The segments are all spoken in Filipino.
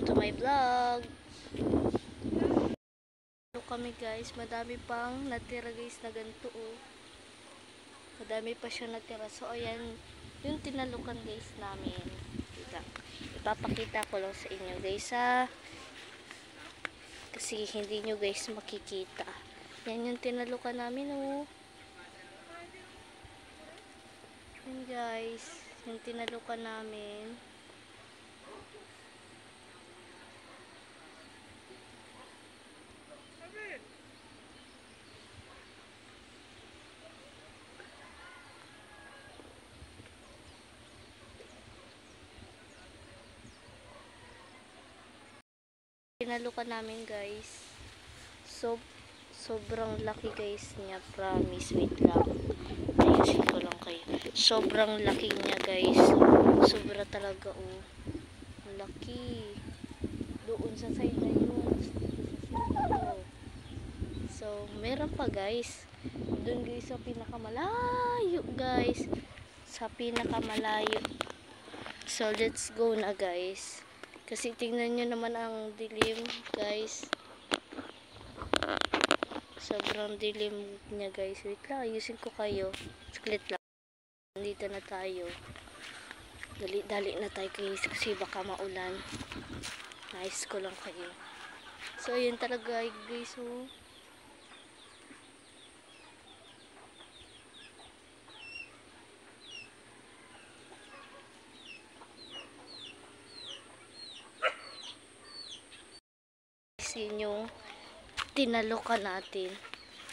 to my vlog. Ito kami guys, madami pang natira guys na ganito oh. Madami pa siya natira. So ayan, yung tinalukan guys namin. Ipapakita ko lang sa inyo guys ha. Kasi hindi nyo guys makikita. Yan yung tinalukan namin oh. Yan guys, yung tinalukan namin. Tinalukan namin guys. Sobrang laki guys niya, promise. Wait lang. Ayusin ko lang kayo. Sobrang laki niya guys. Sobra talaga oh. Laki. Doon sa side na yun. So, meron pa guys. Doon guys sa pinakamalayo guys. Sa pinakamalayo. So, let's go na guys. Kasi tingnan nyo naman ang dilim guys. Sobrang dilim niya guys. Wait lang, ayusin ko kayo. Saglit lang. Nandito na tayo. Dali na tayo guys. Kasi baka maulan. Nice ko lang kayo. So ayun talaga guys oh. Yun yung tinalukan natin.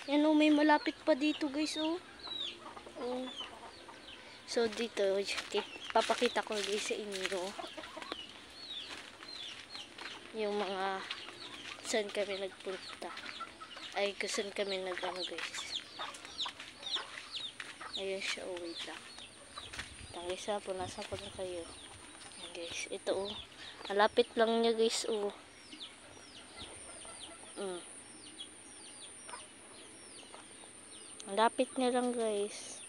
Yan oh, may malapit pa dito guys oh. Oh. So dito, papakita ko guys sa inyo yung mga saan kami nagpunta. Ay, saan kami nagano guys. Ayun siya oh, wait lang. Tangisa po, nasa po na kayo. Yan guys, ito oh. Malapit lang niya guys oh. Malapit na lang guys.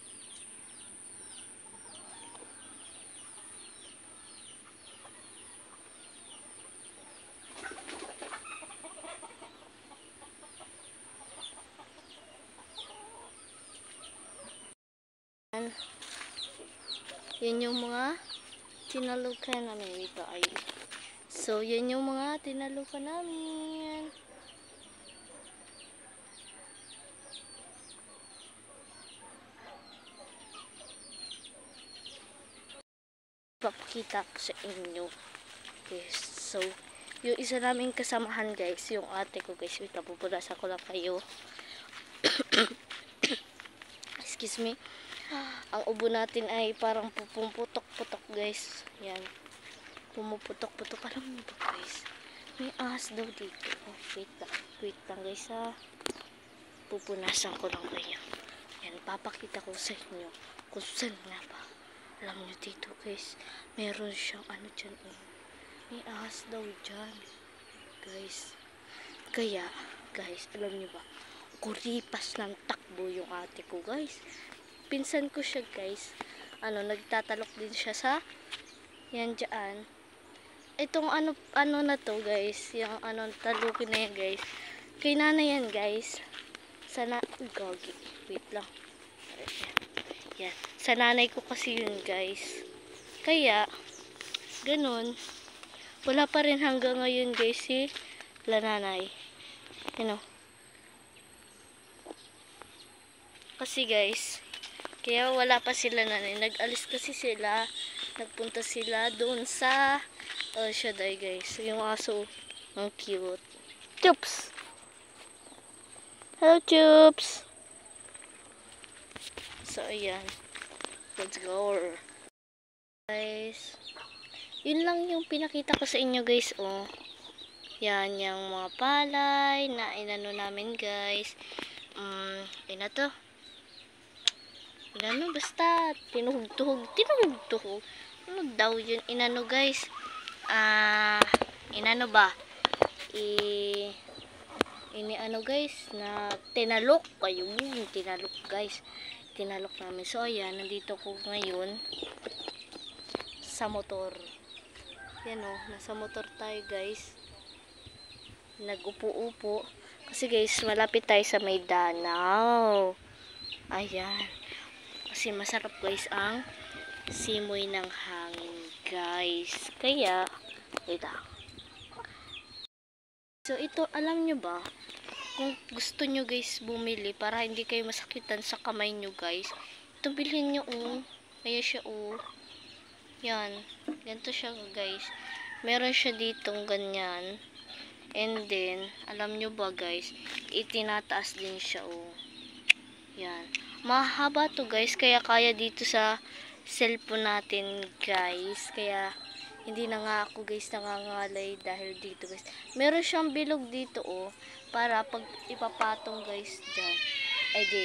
Yan yung mga tinalukan namin. Ito ay. So yan yung mga tinalukan namin. Papakita ko sa inyo. Yes. So, yung isa naming kasamahan guys, yung ate ko guys, wait, pupunasan ko lang kayo. Excuse me. Ang ubo natin ay parang pumuputok-putok guys. Yan. Pumuputok-putok. Alam mo ba guys? May ahas daw dito. Oh, wait lang guys ha. Pupunasan ko lang kayo. Yan, papakita ko sa inyo kung saan nga ba. Alam nyo dito guys, meron siyang ano dyan oh. May ahas daw dyan guys. Kaya guys, alam nyo ba, kuripas ng takbo yung ate ko guys. Pinsan ko siya guys. Ano, nagtatalok din siya sa yan dyan. Itong ano na to guys, yung ano talukin na yan guys. Kay nanay yan guys. Sana, gagi, wait lang. Yan. Sa nanay ko kasi yun guys. Kaya, ganun. Wala pa rin hanggang ngayon guys si nanay. You know. Kasi guys, kaya wala pa sila nanay. Nag-alis kasi sila. Nagpunta sila doon sa Shaddai guys. Yung aso, ang cute. Chups! Hello Chups! So, ayan. Let's go. Guys. Yun lang yung pinakita ko sa inyo guys. Oh. Yan, yung mga palay na inano namin guys. Ina to. Inano, basta. Tinuhog-tuhog. Ano daw yun? Inano guys. Inano ba? Ano guys, na tinalok. Ayun, tinalok guys. Tinalok namin. So ayan, nandito ko ngayon sa motor. Yan o, nasa motor tayo guys. Nag-upo-upo. Kasi guys, malapit tayo sa may danaw. Ayan. Kasi masarap guys ang simoy ng hangin guys. Kaya, wait lang. So ito, alam nyo ba? Kung gusto nyo guys bumili para hindi kayo masakitan sa kamay nyo guys. Ito bilhin nyo Kaya siya Yan. Ganito siya guys. Meron siya ditong ganyan. And then, alam nyo ba guys, itinataas din siya Yan. Mahaba to guys, kaya kaya dito sa cellphone natin guys. Kaya, hindi na nga ako guys nangangalay dahil dito guys. Meron siyang bilog dito para pag ipapatong guys dyan. Ay di,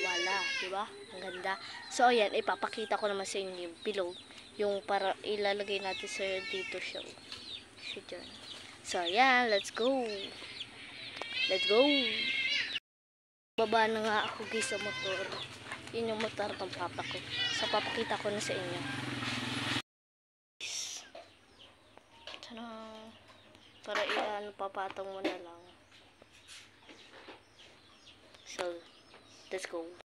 wala, diba? Ang ganda. So, ayan, ipapakita ko naman sa inyo yung bilog. Yung para ilalagay natin sa dito siya. Siya dyan. So, ayan, let's go. Let's go. Baba na nga ako guys sa motor. Yun yung motor ng papa ko. So, papakita ko na sa inyo. Sana, para papatong mo na lang. So, let's go.